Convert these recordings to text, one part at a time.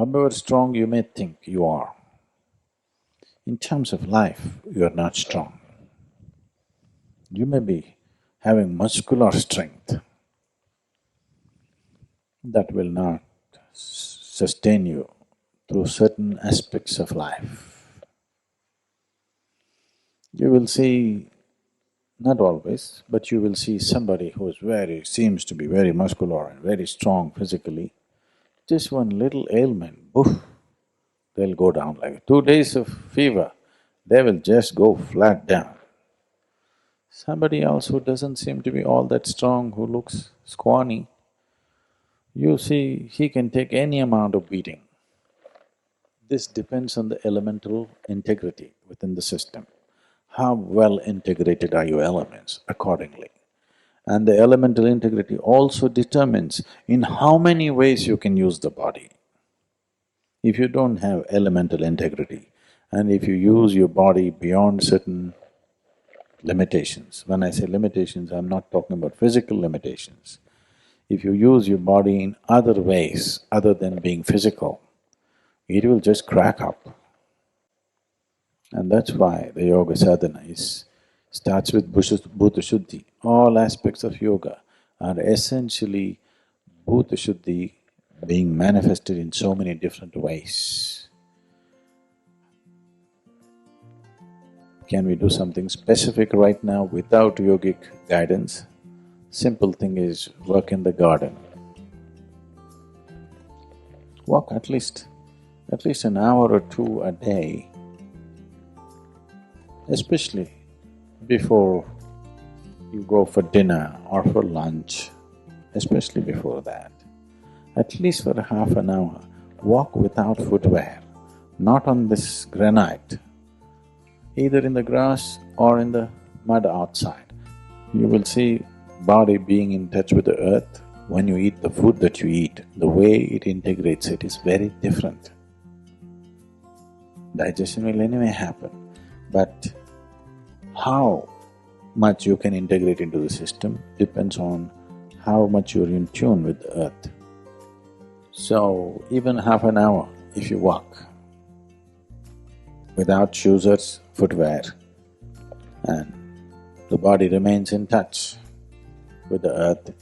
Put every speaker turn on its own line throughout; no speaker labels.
However strong you may think you are, in terms of life, you are not strong. You may be having muscular strength, that will not sustain you through certain aspects of life. You will see, not always, but you will see somebody who is seems to be very muscular and very strong physically, just one little ailment, boof, they'll go down like 2 days of fever, they will just go flat down. Somebody else who doesn't seem to be all that strong, who looks scrawny, you see, he can take any amount of beating. This depends on the elemental integrity within the system. How well integrated are your elements accordingly? And the elemental integrity also determines in how many ways you can use the body. If you don't have elemental integrity, and if you use your body beyond certain limitations, when I say limitations, I'm not talking about physical limitations. If you use your body in other ways other than being physical, it will just crack up. And that's why the yoga sadhana starts with bhuta shuddhi. All aspects of yoga are essentially bhuta shuddhi being manifested in so many different ways. Can we do something specific right now without yogic guidance? Simple thing is work in the garden. Walk at least an hour or two a day, especially before you go for dinner or for lunch, especially before that. At least for half an hour, walk without footwear, not on this granite, either in the grass or in the mud outside. You will see body being in touch with the earth. When you eat the food that you eat, the way it integrates it is very different. Digestion will anyway happen, but how much you can integrate into the system depends on how much you're in tune with the earth. So, even half an hour if you walk without shoes or footwear, and the body remains in touch with the earth,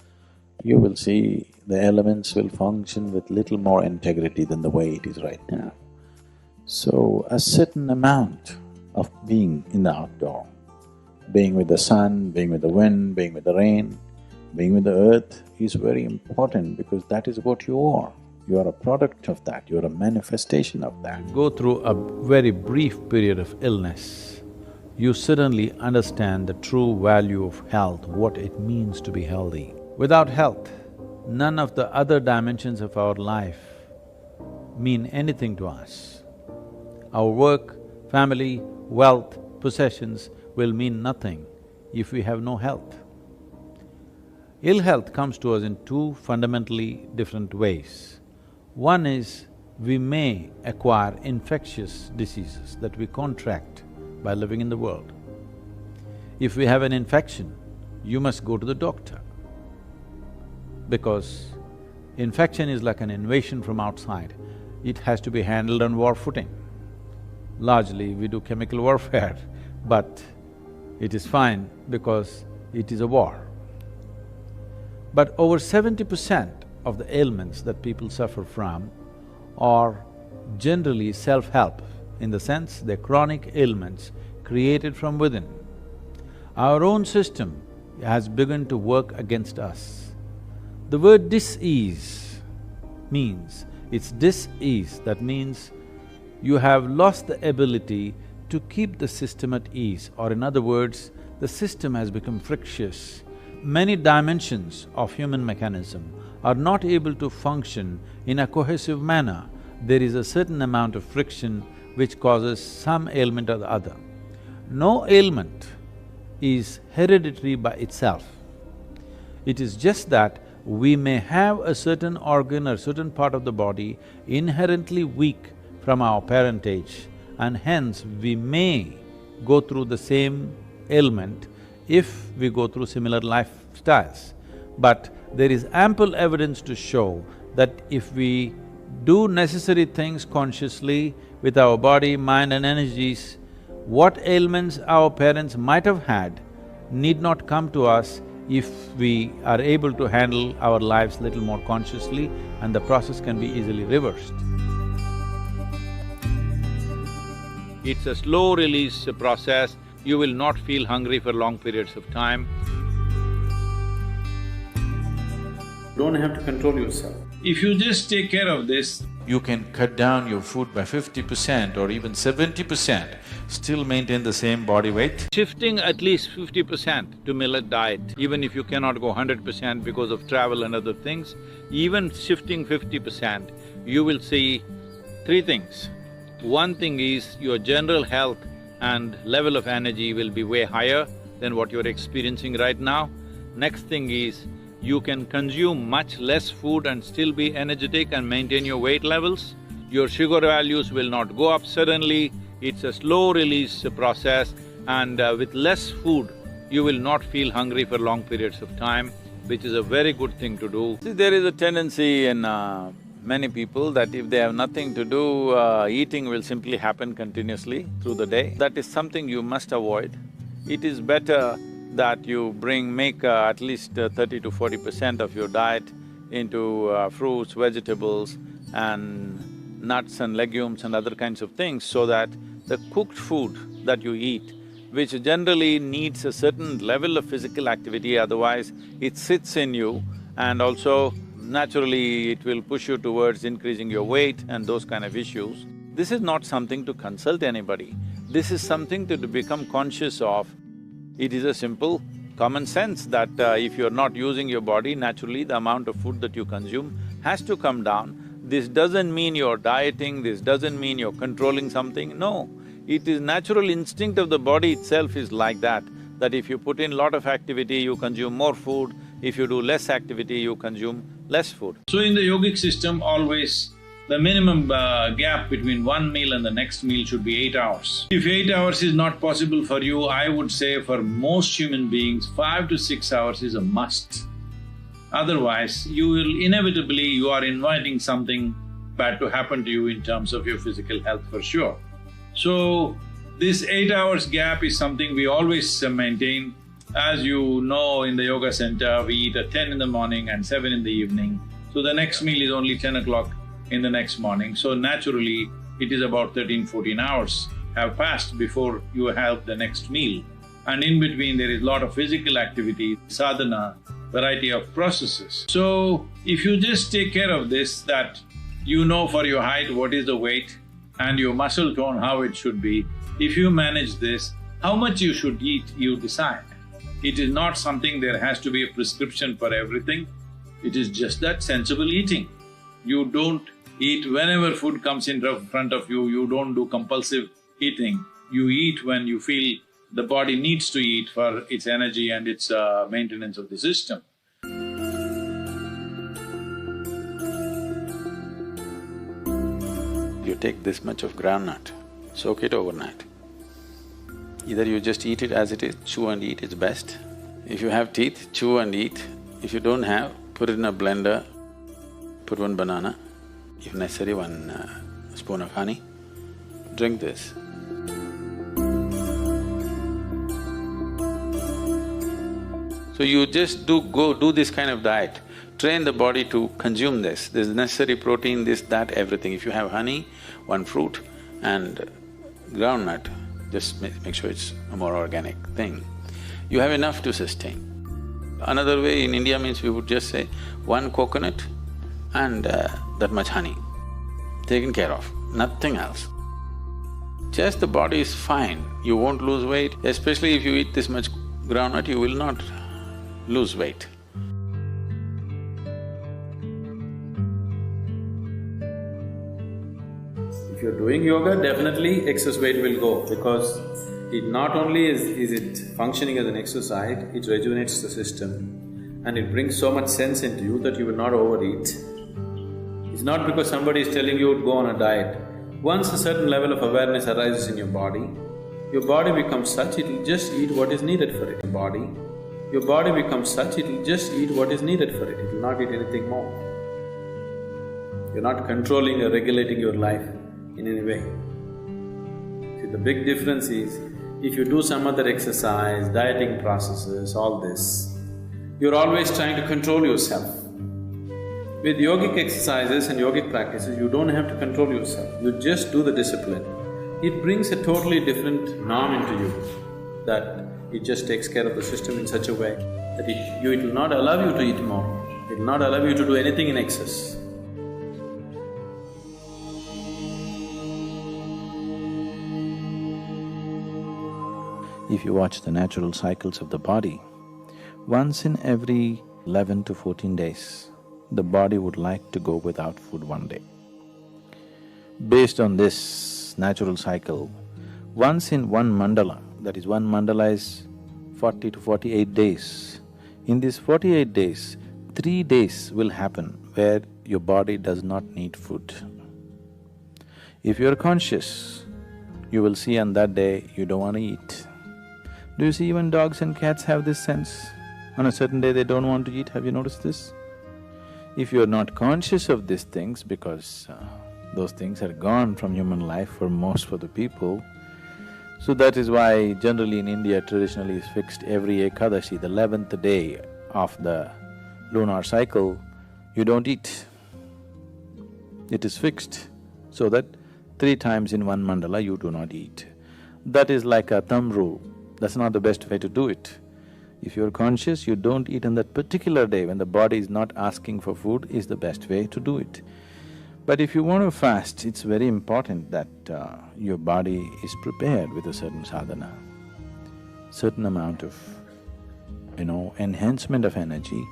you will see the elements will function with little more integrity than the way it is right now. So, a certain amount of being in the outdoor, being with the sun, being with the wind, being with the rain, being with the earth is very important because that is what you are. You are a product of that, you are a manifestation of that.
Go through a very brief period of illness, you suddenly understand the true value of health, what it means to be healthy. Without health, none of the other dimensions of our life mean anything to us. Our work, family, wealth, possessions will mean nothing if we have no health. Ill health comes to us in two fundamentally different ways. One is we may acquire infectious diseases that we contract by living in the world. If we have an infection, you must go to the doctor because infection is like an invasion from outside. It has to be handled on war footing. Largely, we do chemical warfare, but it is fine because it is a war. But over 70% of the ailments that people suffer from are generally self-help, in the sense they're chronic ailments created from within. Our own system has begun to work against us. The word dis-ease means, it's dis-ease, that means you have lost the ability to keep the system at ease, or in other words, the system has become frictious. Many dimensions of human mechanism are not able to function in a cohesive manner. There is a certain amount of friction which causes some ailment or the other. No ailment is hereditary by itself. It is just that we may have a certain organ or certain part of the body inherently weak from our parentage, and hence we may go through the same ailment if we go through similar lifestyles. But there is ample evidence to show that if we do necessary things consciously with our body, mind and energies. What ailments our parents might have had need not come to us if we are able to handle our lives little more consciously, and the process can be easily reversed. It's a slow release process. You will not feel hungry for long periods of time.
Don't have to control yourself.
If you just take care of this,
You can cut down your food by 50% or even 70%, still maintain the same body weight.
shifting at least 50% to millet diet, even if you cannot go 100% because of travel and other things, even shifting 50%, you will see three things. One thing is your general health and level of energy will be way higher than what you're experiencing right now. Next thing is, you can consume much less food and still be energetic and maintain your weight levels. Your sugar values will not go up suddenly. It's a slow release process, and with less food, you will not feel hungry for long periods of time, which is a very good thing to do. See, there is a tendency in many people that if they have nothing to do, eating will simply happen continuously through the day. That is something you must avoid. It is better that you make at least 30 to 40% of your diet into fruits, vegetables and nuts and legumes and other kinds of things, so that the cooked food that you eat, which generally needs a certain level of physical activity, otherwise it sits in you, and also naturally it will push you towards increasing your weight and those kind of issues. This is not something to consult anybody. This is something to become conscious of. It is a simple common sense that if you're not using your body, naturally the amount of food that you consume has to come down. This doesn't mean you're dieting, this doesn't mean you're controlling something, no. It is natural instinct of the body itself is like that if you put in lot of activity, you consume more food, if you do less activity, you consume less food. So in the yogic system, always the minimum gap between one meal and the next meal should be 8 hours. If 8 hours is not possible for you, I would say for most human beings, 5 to 6 hours is a must. Otherwise, you are inviting something bad to happen to you in terms of your physical health for sure. So, this 8 hours gap is something we always maintain. As you know, in the yoga center, we eat at 10 in the morning and 7 in the evening. So the next meal is only 10 o'clock in the next morning. So naturally, it is about 13–14 hours have passed before you have the next meal. And in between there is a lot of physical activity, sadhana, variety of processes. So, if you just take care of this, that you know for your height what is the weight and your muscle tone how it should be, if you manage this, how much you should eat, you decide. It is not something there has to be a prescription for everything, it is just that sensible eating. You don't eat whenever food comes in front of you, you don't do compulsive eating. You eat when you feel the body needs to eat for its energy and its maintenance of the system.
You take this much of groundnut, soak it overnight. Either you just eat it as it is, chew and eat is best. If you have teeth, chew and eat. If you don't have, put it in a blender, put one banana, if necessary, one spoon of honey, drink this. So you just go do this kind of diet, train the body to consume this. There's necessary protein, this, that, everything. If you have honey, one fruit and groundnut, just make sure it's a more organic thing. You have enough to sustain. Another way in India means we would just say one coconut and that much honey, taken care of, nothing else. Just the body is fine, you won't lose weight, especially if you eat this much groundnut, you will not lose weight.
If you're doing yoga, definitely excess weight will go, because it not only is it functioning as an exercise, it rejuvenates the system and it brings so much sense into you that you will not overeat. It's not because somebody is telling you to go on a diet. Once a certain level of awareness arises in your body becomes such, it will just eat what is needed for it. Your body becomes such, it will just eat what is needed for it, it will not eat anything more. You're not controlling or regulating your life in any way. See, the big difference is, if you do some other exercise, dieting processes, all this, you're always trying to control yourself. With yogic exercises and yogic practices, you don't have to control yourself, you just do the discipline. It brings a totally different norm into you, that it just takes care of the system in such a way that it will not allow you to eat more, it will not allow you to do anything in excess.
If you watch the natural cycles of the body, once in every 11 to 14 days, the body would like to go without food one day. Based on this natural cycle, once in one mandala, that is one mandala is 40 to 48 days, in these 48 days, 3 days will happen where your body does not need food. If you're conscious, you will see on that day you don't want to eat. Do you see even dogs and cats have this sense? On a certain day they don't want to eat, have you noticed this? If you're not conscious of these things, because those things are gone from human life for the people, so that is why generally in India traditionally is fixed every Ekadashi, the 11th day of the lunar cycle, you don't eat. It is fixed, so that 3 times in one mandala you do not eat. That is like a thumb rule, that's not the best way to do it. If you're conscious, you don't eat on that particular day when the body is not asking for food is the best way to do it. But if you want to fast, it's very important that your body is prepared with a certain sadhana, certain amount of, enhancement of energy,